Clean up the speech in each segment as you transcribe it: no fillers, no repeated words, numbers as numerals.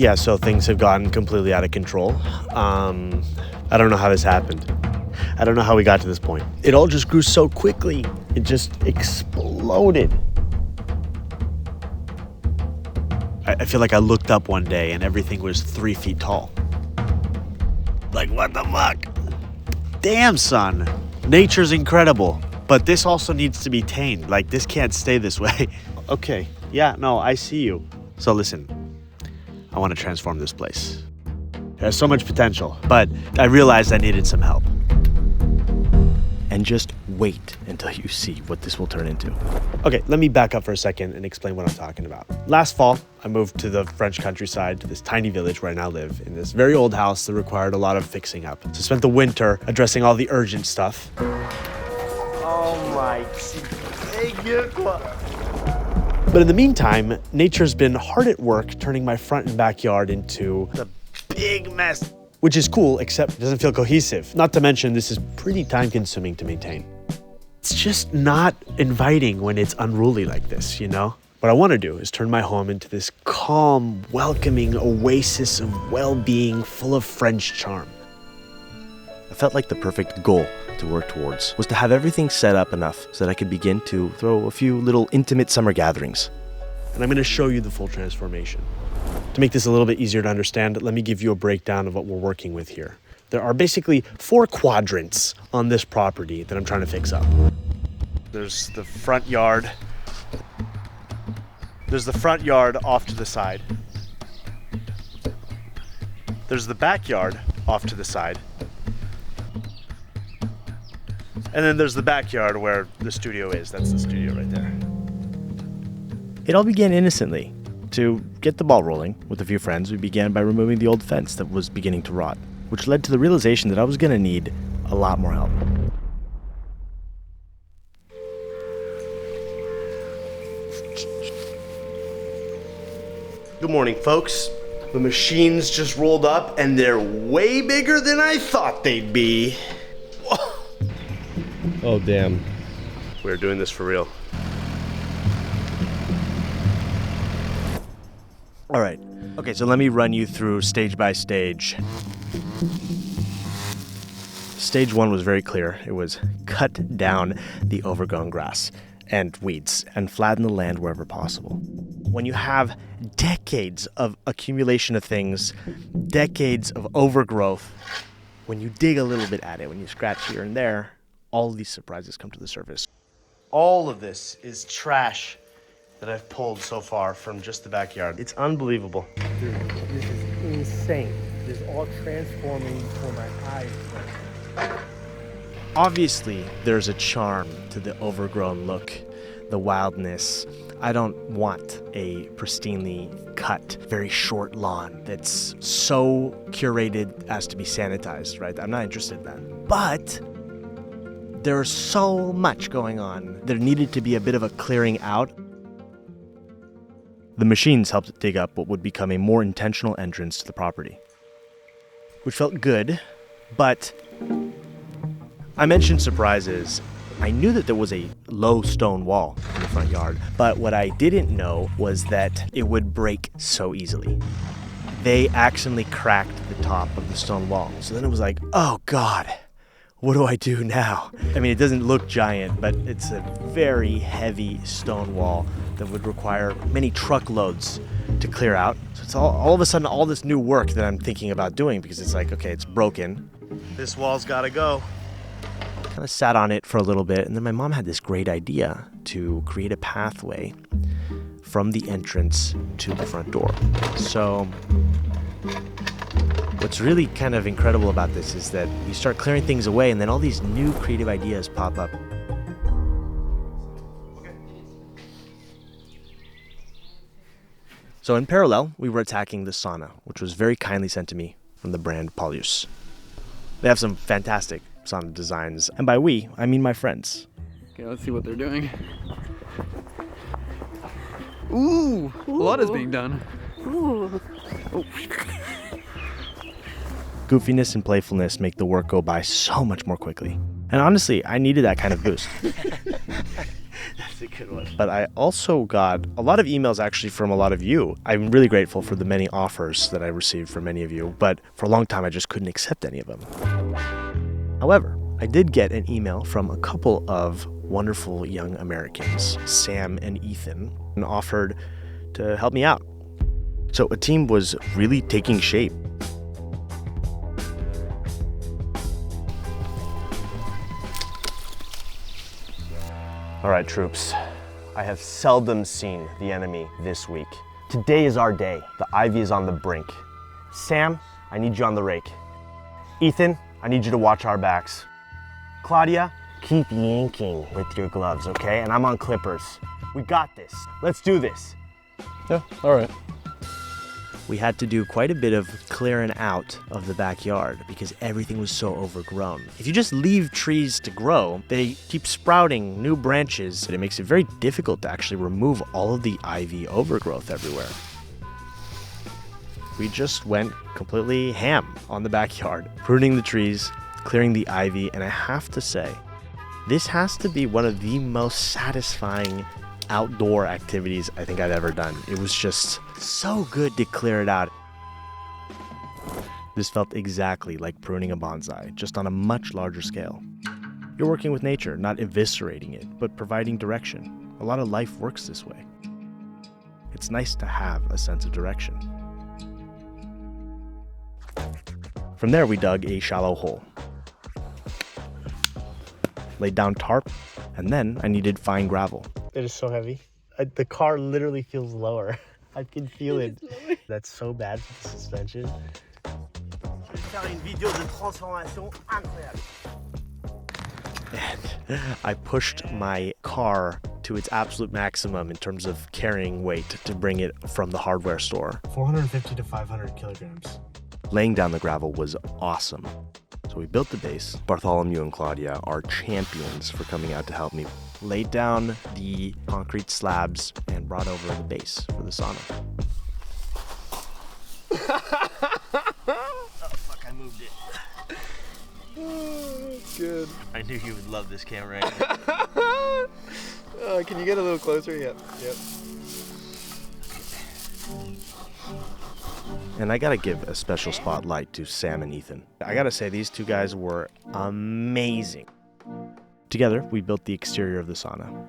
Yeah, so things have gotten completely out of control. I don't know how this happened. I don't know how we got to this point. It all just grew so quickly. It just exploded. I feel like I looked up one day and everything was 3 feet tall. Like, what the fuck? Damn, son. Nature's incredible, but this also needs to be tamed. Like, this can't stay this way. Okay, yeah, no, I see you. So listen, I want to transform this place. It has so much potential, but I realized I needed some help. And just wait until you see what this will turn into. Okay, let me back up for a second and explain what I'm talking about. Last fall, I moved to the French countryside, to this tiny village where I now live, in this very old house that required a lot of fixing up. So I spent the winter addressing all the urgent stuff. Oh my... But in the meantime, nature's been hard at work turning my front and backyard into a big mess. Which is cool, except it doesn't feel cohesive. Not to mention, this is pretty time-consuming to maintain. It's just not inviting when it's unruly like this, you know? What I want to do is turn my home into this calm, welcoming oasis of well-being full of French charm. I felt like the perfect goal to work towards was to have everything set up enough so that I could begin to throw a few little intimate summer gatherings. And I'm going to show you the full transformation. To make this a little bit easier to understand, let me give you a breakdown of what we're working with here. There are basically 4 quadrants on this property that I'm trying to fix up. There's the front yard. There's the front yard off to the side. There's the backyard off to the side. And then there's the backyard where the studio is. That's the studio right there. It all began innocently. To get the ball rolling with a few friends, we began by removing the old fence that was beginning to rot, which led to the realization that I was going to need a lot more help. Good morning, folks. The machines just rolled up and they're way bigger than I thought they'd be. Whoa. Oh, damn. We're doing this for real. All right. Okay, so let me run you through stage by stage. Stage 1 was very clear. It was cut down the overgrown grass and weeds and flatten the land wherever possible. When you have decades of accumulation of things, decades of overgrowth, when you dig a little bit at it, when you scratch here and there, all of these surprises come to the surface. All of this is trash that I've pulled so far from just the backyard. It's unbelievable. Dude, this is insane. This is all transforming before my eyes. Obviously, there's a charm to the overgrown look, the wildness. I don't want a pristinely cut, very short lawn that's so curated as to be sanitized, right? I'm not interested in that. But there's so much going on. There needed to be a bit of a clearing out. The machines helped dig up what would become a more intentional entrance to the property, which felt good, but I mentioned surprises. I knew that there was a low stone wall in the front yard, but what I didn't know was that it would break so easily. They accidentally cracked the top of the stone wall. So then it was like, oh God, what do I do now? I mean, it doesn't look giant, but it's a very heavy stone wall that would require many truckloads to clear out. So it's all of a sudden all this new work that I'm thinking about doing because it's like, okay, it's broken. This wall's gotta go. Kind of sat on it for a little bit, and then my mom had this great idea to create a pathway from the entrance to the front door. So what's really kind of incredible about this is that you start clearing things away and then all these new creative ideas pop up. So in parallel, we were attacking the sauna, which was very kindly sent to me from the brand Polus. They have some fantastic sauna designs, and by we, I mean my friends. Okay, let's see what they're doing. Ooh, a lot is being done. Ooh. Oh. Goofiness and playfulness make the work go by so much more quickly. And honestly, I needed that kind of boost. That's a good one. But I also got a lot of emails actually from a lot of you. I'm really grateful for the many offers that I received from many of you, but for a long time I just couldn't accept any of them. However, I did get an email from a couple of wonderful young Americans, Sam and Ethan, and offered to help me out. So a team was really taking shape. All right, troops. I have seldom seen the enemy this week. Today is our day. The ivy is on the brink. Sam, I need you on the rake. Ethan, I need you to watch our backs. Claudia, keep yanking with your gloves, okay? And I'm on clippers. We got this. Let's do this. Yeah, all right. We had to do quite a bit of clearing out of the backyard because everything was so overgrown. If you just leave trees to grow, they keep sprouting new branches, and it makes it very difficult to actually remove all of the ivy overgrowth everywhere. We just went completely ham on the backyard, pruning the trees, clearing the ivy, and I have to say, this has to be one of the most satisfying outdoor activities I think I've ever done. It was just so good to clear it out. This felt exactly like pruning a bonsai, just on a much larger scale. You're working with nature, not eviscerating it, but providing direction. A lot of life works this way. It's nice to have a sense of direction. From there, we dug a shallow hole, laid down tarp, and then I needed fine gravel. It is so heavy. The car literally feels lower. I can feel it. That's so bad for the suspension. And I pushed my car to its absolute maximum in terms of carrying weight to bring it from the hardware store. 450 to 500 kilograms. Laying down the gravel was awesome. So we built the base. Bartholomew and Claudia are champions for coming out to help me. Laid down the concrete slabs and brought over the base for the sauna. Oh fuck, I moved it. Good. I knew you would love this camera. Can you get a little closer? Yep. And I gotta give a special spotlight to Sam and Ethan. I gotta say, these two guys were amazing. Together, we built the exterior of the sauna.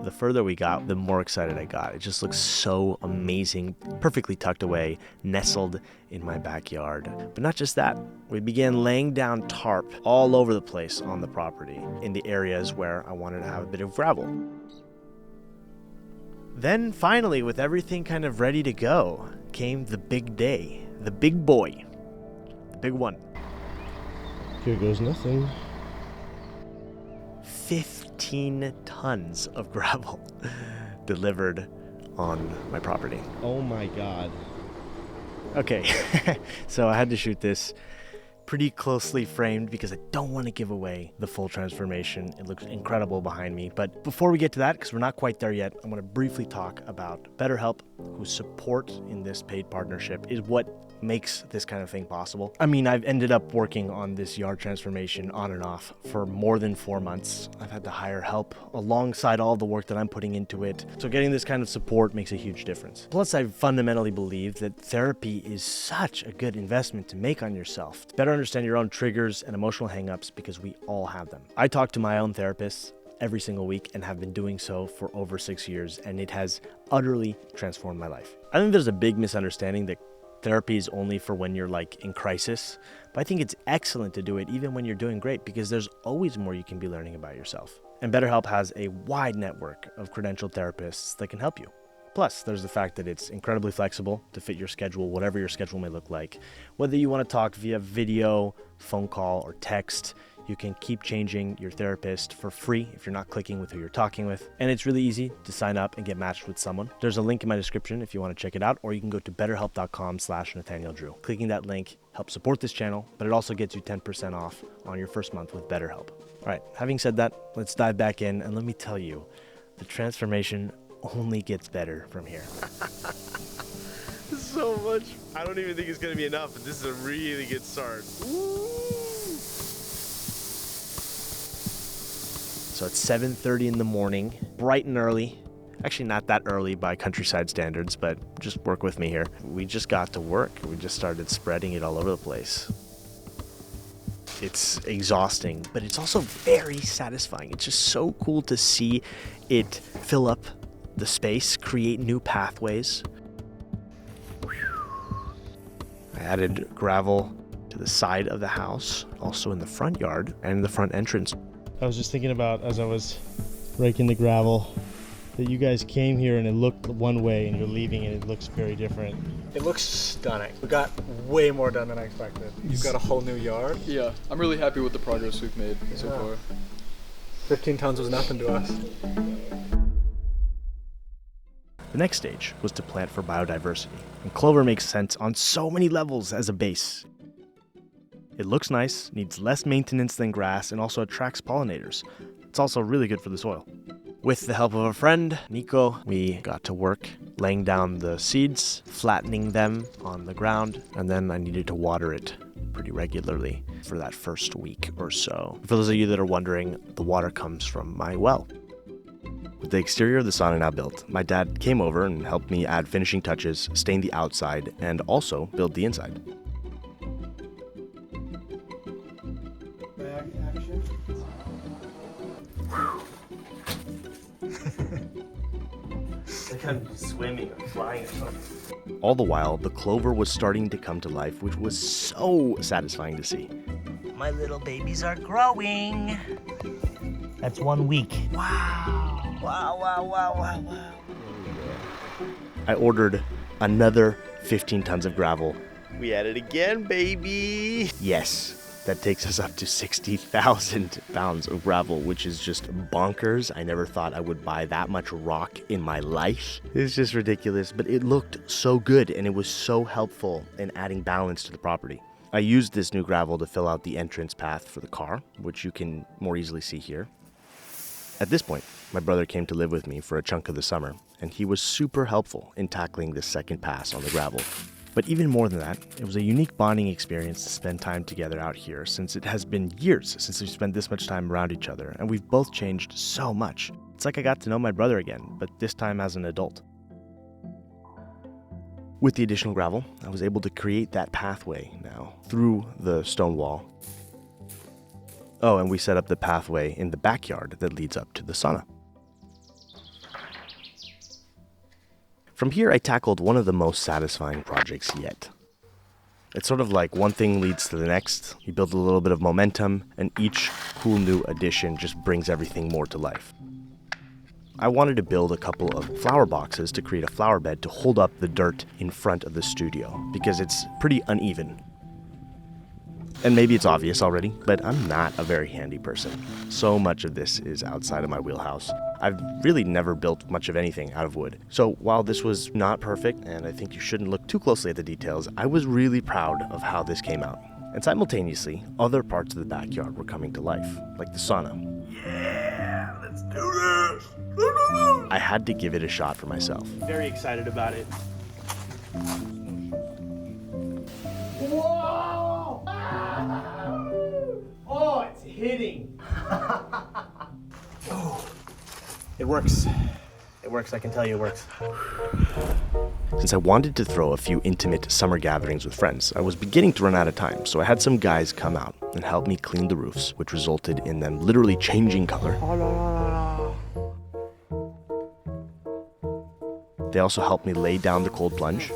The further we got, the more excited I got. It just looks so amazing, perfectly tucked away, nestled in my backyard. But not just that, we began laying down tarp all over the place on the property, in the areas where I wanted to have a bit of gravel. Then finally, with everything kind of ready to go, came the big day, the big boy, the big one. Here goes nothing. 15 tons of gravel delivered on my property. Oh my God. Okay, so I had to shoot this pretty closely framed because I don't want to give away the full transformation. It looks incredible behind me. But before we get to that, because we're not quite there yet, I want to briefly talk about BetterHelp, whose support in this paid partnership is what makes this kind of thing possible. I mean, I've ended up working on this yard transformation on and off for more than 4 months. I've had to hire help alongside all the work that I'm putting into it. So getting this kind of support makes a huge difference. Plus, I fundamentally believe that therapy is such a good investment to make on yourself, to better understand your own triggers and emotional hangups, because we all have them. I talk to my own therapist every single week and have been doing so for over 6 years, and it has utterly transformed my life. I think there's a big misunderstanding that therapy is only for when you're like in crisis, but I think it's excellent to do it even when you're doing great, because there's always more you can be learning about yourself. And BetterHelp has a wide network of credentialed therapists that can help you. Plus, there's the fact that it's incredibly flexible to fit your schedule, whatever your schedule may look like. Whether you want to talk via video, phone call, or text, you can keep changing your therapist for free if you're not clicking with who you're talking with. And it's really easy to sign up and get matched with someone. There's a link in my description if you want to check it out, or you can go to betterhelp.com/Nathaniel. Clicking that link helps support this channel, but it also gets you 10% off on your first month with BetterHelp. All right, having said that, let's dive back in, and let me tell you, the transformation only gets better from here. So much. I don't even think it's gonna be enough, but this is a really good start. Woo! So it's 7:30 in the morning, bright and early. Actually, not that early by countryside standards, but just work with me here. We just got to work. We just started spreading it all over the place. It's exhausting, but it's also very satisfying. It's just so cool to see it fill up the space, create new pathways. I added gravel to the side of the house, also in the front yard and the front entrance. I was just thinking about, as I was raking the gravel, that you guys came here and it looked one way and you're leaving and it looks very different. It looks stunning. We got way more done than I expected. You've got a whole new yard. Yeah, I'm really happy with the progress we've made so far. 15 tons was nothing to us. The next stage was to plant for biodiversity, and clover makes sense on so many levels as a base. It looks nice, needs less maintenance than grass, and also attracts pollinators. It's also really good for the soil. With the help of a friend, Nico, we got to work laying down the seeds, flattening them on the ground, and then I needed to water it pretty regularly for that first week or so. For those of you that are wondering, the water comes from my well. With the exterior of the sauna now built, my dad came over and helped me add finishing touches, stain the outside, and also build the inside. Like I'm swimming or flying or something. All the while, the clover was starting to come to life, which was so satisfying to see. My little babies are growing. That's 1 week. Wow. Wow. I ordered another 15 tons of gravel. We at it again, baby! Yes. That takes us up to 60,000 pounds of gravel, which is just bonkers. I never thought I would buy that much rock in my life. It's just ridiculous, but it looked so good and it was so helpful in adding balance to the property. I used this new gravel to fill out the entrance path for the car, which you can more easily see here. At this point, my brother came to live with me for a chunk of the summer, and he was super helpful in tackling this second pass on the gravel. But even more than that, it was a unique bonding experience to spend time together out here, since it has been years since we've spent this much time around each other, and we've both changed so much. It's like I got to know my brother again, but this time as an adult. With the additional gravel, I was able to create that pathway now through the stone wall. Oh, and we set up the pathway in the backyard that leads up to the sauna. From here, I tackled one of the most satisfying projects yet. It's sort of like one thing leads to the next. You build a little bit of momentum, and each cool new addition just brings everything more to life. I wanted to build a couple of flower boxes to create a flower bed to hold up the dirt in front of the studio, because it's pretty uneven. And maybe it's obvious already, but I'm not a very handy person. So much of this is outside of my wheelhouse. I've really never built much of anything out of wood. So while this was not perfect, and I think you shouldn't look too closely at the details, I was really proud of how this came out. And simultaneously, other parts of the backyard were coming to life, like the sauna. Yeah, let's do this. I had to give it a shot for myself. Very excited about it. Whoa! Oh, it's hitting. It works. It works, I can tell you it works. Since I wanted to throw a few intimate summer gatherings with friends, I was beginning to run out of time, so I had some guys come out and help me clean the roofs, which resulted in them literally changing color. They also helped me lay down the cold plunge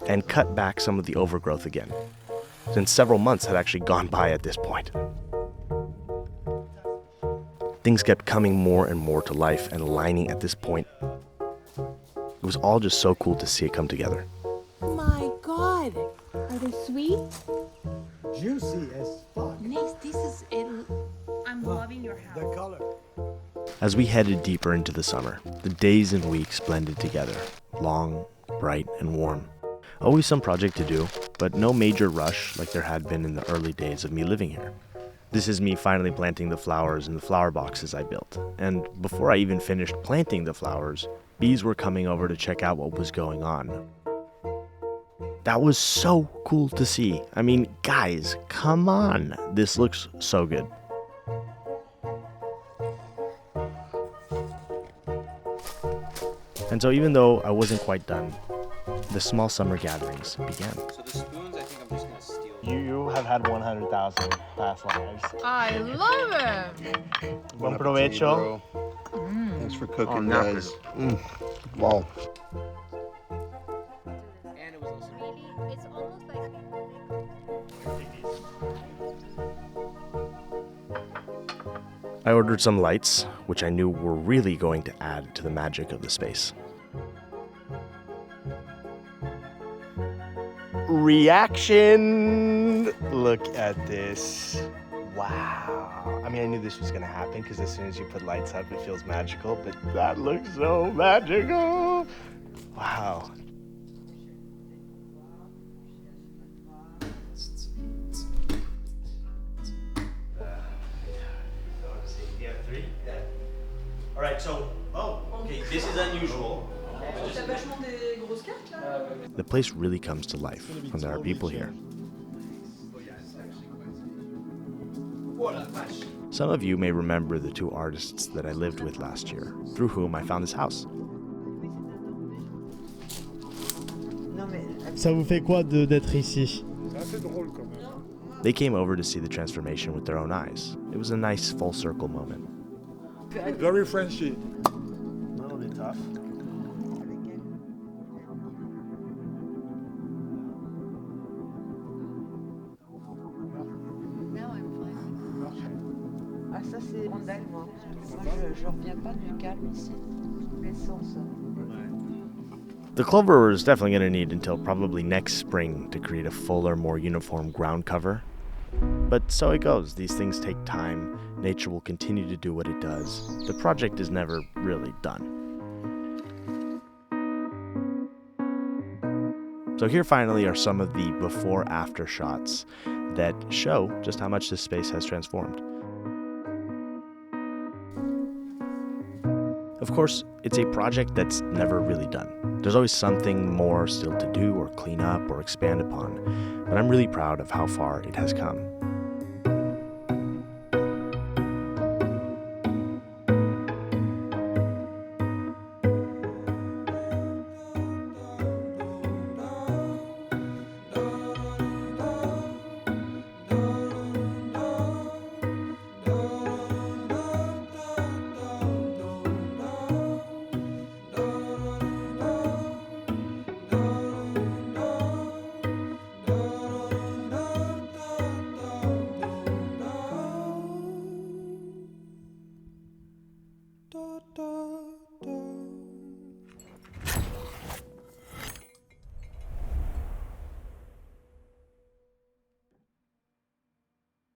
and cut back some of the overgrowth again, since several months had actually gone by at this point. Things kept coming more and more to life and aligning at this point. It was all just so cool to see it come together. My God, are they sweet? Juicy as fuck. Next, this is it. I'm loving your house. The color. As we headed deeper into the summer, the days and weeks blended together, long, bright, and warm. Always some project to do, but no major rush like there had been in the early days of me living here. This is me finally planting the flowers in the flower boxes I built. And before I even finished planting the flowers, bees were coming over to check out what was going on. That was so cool to see. I mean, guys, come on. This looks so good. And so even though I wasn't quite done, the small summer gatherings began. So the spoons, I think I'm just gonna steal. You have had 100,000 past lives. I love it. Buen provecho. Thanks for cooking, guys. Wow. And it was also Really, it's almost like. I ordered some lights, which I knew were really going to add to the magic of the space. Reaction! Look at this. Wow. I mean, I knew this was gonna happen because as soon as you put lights up, it feels magical, but that looks so magical. Wow. All right, so, okay, this is unusual. The place really comes to life when there are people here. Some of you may remember the two artists that I lived with last year, through whom I found this house. Ça vous fait quoi d'être ici? They came over to see the transformation with their own eyes. It was a nice full circle moment. Very Frenchy. A little bit tough. Now I'm fine. Ah ça c'est rondelle moi. Moi je reviens pas du calme ici. L'essence. The clover is definitely going to need until probably next spring to create a fuller, more uniform ground cover. But so it goes. These things take time. Nature will continue to do what it does. The project is never really done. So here finally are some of the before-after shots that show just how much this space has transformed. Of course, it's a project that's never really done. There's always something more still to do or clean up or expand upon, but I'm really proud of how far it has come.